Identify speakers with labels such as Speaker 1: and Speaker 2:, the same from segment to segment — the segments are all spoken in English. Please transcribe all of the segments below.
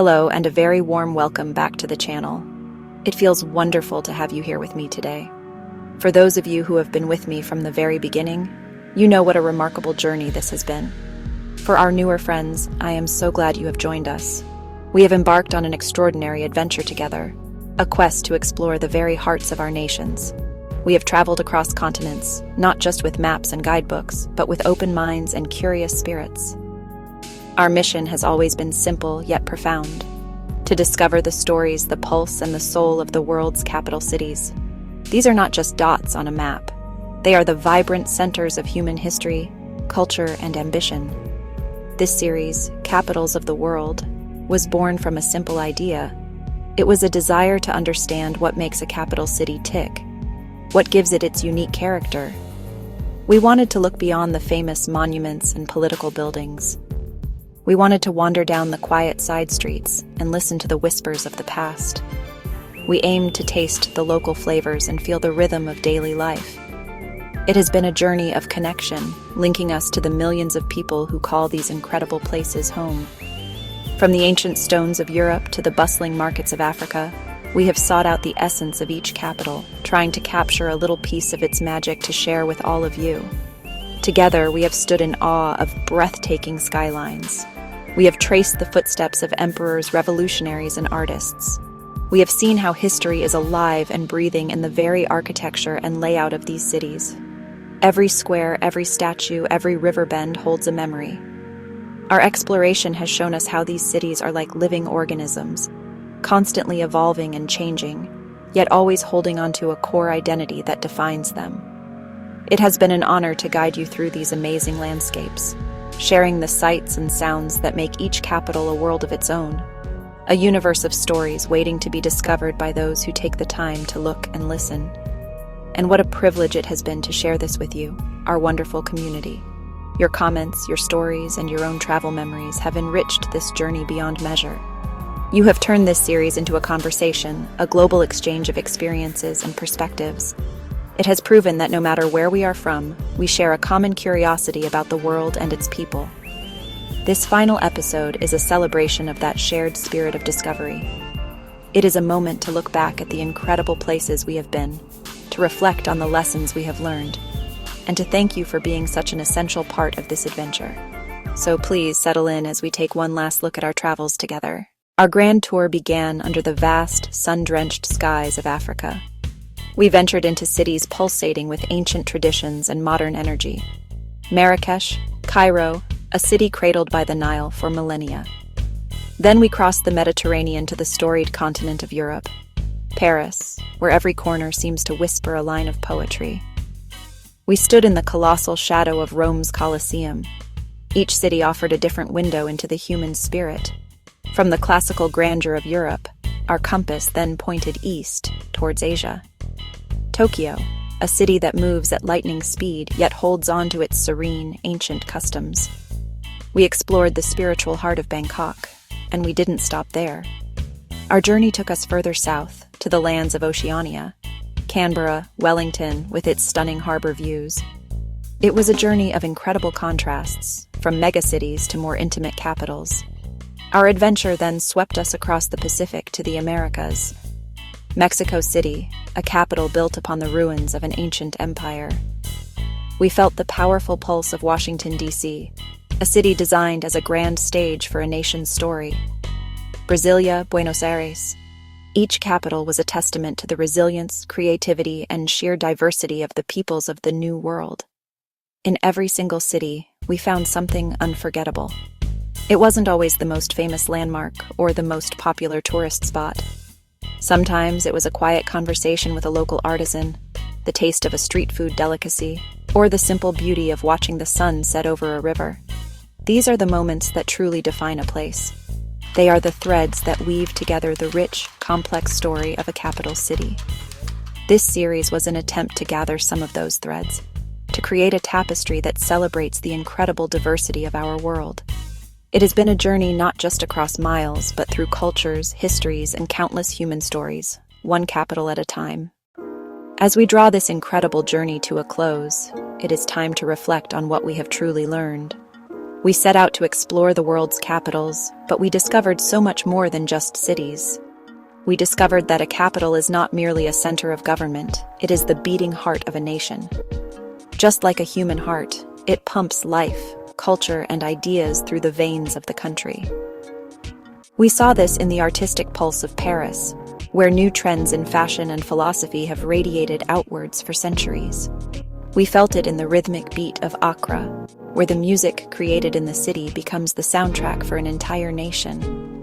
Speaker 1: Hello, and a very warm welcome back to the channel. It feels wonderful to have you here with me today. For those of you who have been with me from the very beginning, you know what a remarkable journey this has been. For our newer friends, I am so glad you have joined us. We have embarked on an extraordinary adventure together, a quest to explore the very hearts of our nations. We have traveled across continents, not just with maps and guidebooks, but with open minds and curious spirits. Our mission has always been simple yet profound: to discover the stories, the pulse, and the soul of the world's capital cities. These are not just dots on a map. They are the vibrant centers of human history, culture, and ambition. This series, Capitals of the World, was born from a simple idea. It was a desire to understand what makes a capital city tick, what gives it its unique character. We wanted to look beyond the famous monuments and political buildings. We wanted to wander down the quiet side streets and listen to the whispers of the past. We aimed to taste the local flavors and feel the rhythm of daily life. It has been a journey of connection, linking us to the millions of people who call these incredible places home. From the ancient stones of Europe to the bustling markets of Africa, we have sought out the essence of each capital, trying to capture a little piece of its magic to share with all of you. Together, we have stood in awe of breathtaking skylines. We have traced the footsteps of emperors, revolutionaries, and artists. We have seen how history is alive and breathing in the very architecture and layout of these cities. Every square, every statue, every river bend holds a memory. Our exploration has shown us how these cities are like living organisms, constantly evolving and changing, yet always holding onto a core identity that defines them. It has been an honor to guide you through these amazing landscapes, sharing the sights and sounds that make each capital a world of its own, a universe of stories waiting to be discovered by those who take the time to look and listen. And what a privilege it has been to share this with you, our wonderful community. Your comments, your stories, and your own travel memories have enriched this journey beyond measure. You have turned this series into a conversation, a global exchange of experiences and perspectives. It has proven that no matter where we are from, we share a common curiosity about the world and its people. This final episode is a celebration of that shared spirit of discovery. It is a moment to look back at the incredible places we have been, to reflect on the lessons we have learned, and to thank you for being such an essential part of this adventure. So please settle in as we take one last look at our travels together. Our grand tour began under the vast, sun-drenched skies of Africa. We ventured into cities pulsating with ancient traditions and modern energy. Marrakesh, Cairo, a city cradled by the Nile for millennia. Then we crossed the Mediterranean to the storied continent of Europe. Paris, where every corner seems to whisper a line of poetry. We stood in the colossal shadow of Rome's Colosseum. Each city offered a different window into the human spirit. From the classical grandeur of Europe, our compass then pointed east towards Asia. Tokyo, a city that moves at lightning speed yet holds on to its serene, ancient customs. We explored the spiritual heart of Bangkok, and we didn't stop there. Our journey took us further south, to the lands of Oceania, Canberra, Wellington, with its stunning harbor views. It was a journey of incredible contrasts, from megacities to more intimate capitals. Our adventure then swept us across the Pacific to the Americas. Mexico City, a capital built upon the ruins of an ancient empire. We felt the powerful pulse of Washington, D.C., a city designed as a grand stage for a nation's story. Brasilia, Buenos Aires. Each capital was a testament to the resilience, creativity, and sheer diversity of the peoples of the New World. In every single city, we found something unforgettable. It wasn't always the most famous landmark or the most popular tourist spot. Sometimes it was a quiet conversation with a local artisan, the taste of a street food delicacy, or the simple beauty of watching the sun set over a river. These are the moments that truly define a place. They are the threads that weave together the rich, complex story of a capital city. This series was an attempt to gather some of those threads, to create a tapestry that celebrates the incredible diversity of our world. It has been a journey not just across miles, but through cultures, histories, and countless human stories, one capital at a time. As we draw this incredible journey to a close, it is time to reflect on what we have truly learned. We set out to explore the world's capitals, but we discovered so much more than just cities. We discovered that a capital is not merely a center of government, it is the beating heart of a nation. Just like a human heart, it pumps life, culture, and ideas through the veins of the country. We saw this in the artistic pulse of Paris, where new trends in fashion and philosophy have radiated outwards for centuries. We felt it in the rhythmic beat of Accra, where the music created in the city becomes the soundtrack for an entire nation.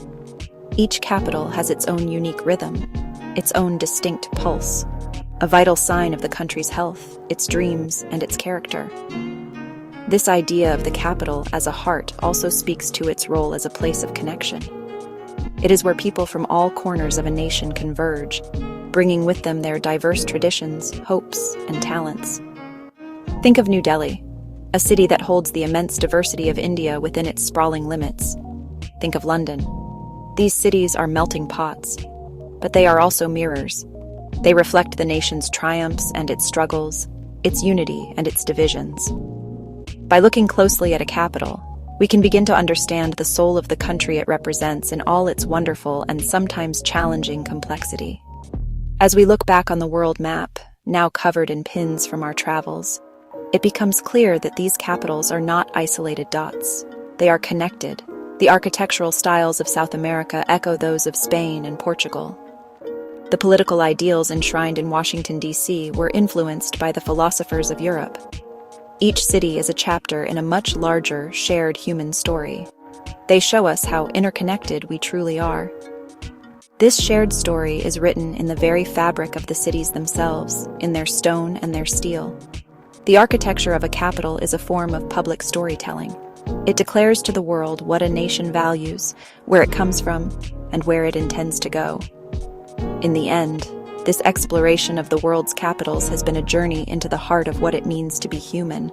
Speaker 1: Each capital has its own unique rhythm, its own distinct pulse, a vital sign of the country's health, its dreams, and its character. This idea of the capital as a heart also speaks to its role as a place of connection. It is where people from all corners of a nation converge, bringing with them their diverse traditions, hopes, and talents. Think of New Delhi, a city that holds the immense diversity of India within its sprawling limits. Think of London. These cities are melting pots, but they are also mirrors. They reflect the nation's triumphs and its struggles, its unity and its divisions. By looking closely at a capital, we can begin to understand the soul of the country it represents in all its wonderful and sometimes challenging complexity. As we look back on the world map, now covered in pins from our travels, it becomes clear that these capitals are not isolated dots. They are connected. The architectural styles of South America echo those of Spain and Portugal. The political ideals enshrined in Washington, D.C. were influenced by the philosophers of Europe. Each city is a chapter in a much larger, shared human story. They show us how interconnected we truly are. This shared story is written in the very fabric of the cities themselves, in their stone and their steel. The architecture of a capital is a form of public storytelling. It declares to the world what a nation values, where it comes from, and where it intends to go. In the end, this exploration of the world's capitals has been a journey into the heart of what it means to be human,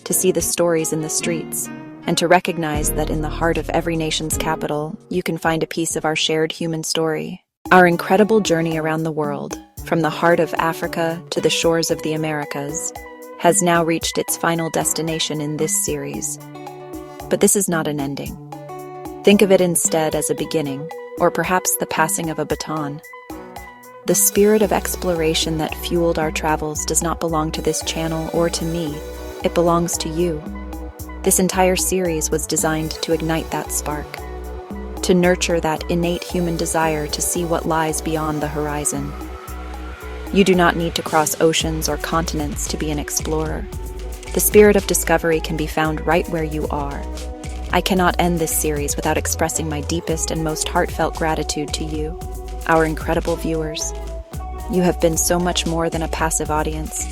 Speaker 1: to see the stories in the streets, and to recognize that in the heart of every nation's capital, you can find a piece of our shared human story. Our incredible journey around the world, from the heart of Africa to the shores of the Americas, has now reached its final destination in this series. But this is not an ending. Think of it instead as a beginning, or perhaps the passing of a baton. The spirit of exploration that fueled our travels does not belong to this channel or to me. It belongs to you. This entire series was designed to ignite that spark, to nurture that innate human desire to see what lies beyond the horizon. You do not need to cross oceans or continents to be an explorer. The spirit of discovery can be found right where you are. I cannot end this series without expressing my deepest and most heartfelt gratitude to you, our incredible viewers. You have been so much more than a passive audience.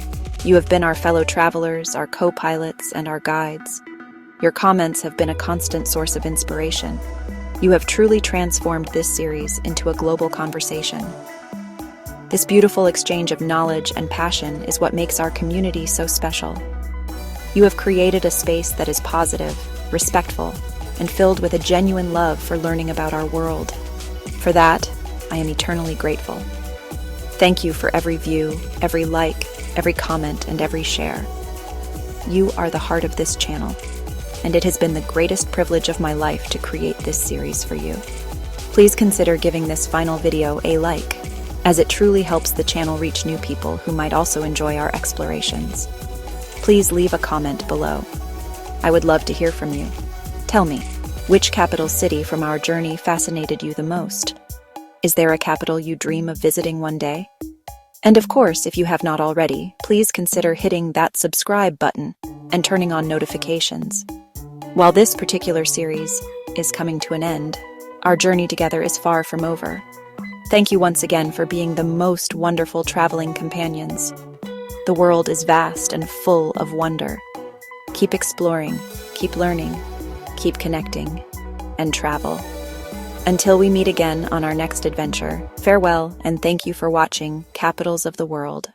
Speaker 1: You have been our fellow travelers, our co-pilots, and our guides. Your comments have been a constant source of inspiration. You have truly transformed this series into a global conversation. This beautiful exchange of knowledge and passion is what makes our community so special. You have created a space that is positive, respectful, and filled with a genuine love for learning about our world. For that, I am eternally grateful. Thank you for every view, every like, every comment, and every share. You are the heart of this channel, and it has been the greatest privilege of my life to create this series for you. Please consider giving this final video a like, as it truly helps the channel reach new people who might also enjoy our explorations. Please leave a comment below. I would love to hear from you. Tell me, which capital city from our journey fascinated you the most? Is there a capital you dream of visiting one day? And of course, if you have not already, please consider hitting that subscribe button and turning on notifications. While this particular series is coming to an end, our journey together is far from over. Thank you once again for being the most wonderful traveling companions. The world is vast and full of wonder. Keep exploring, keep learning, keep connecting, and travel. Until we meet again on our next adventure, farewell and thank you for watching Capitals of the World.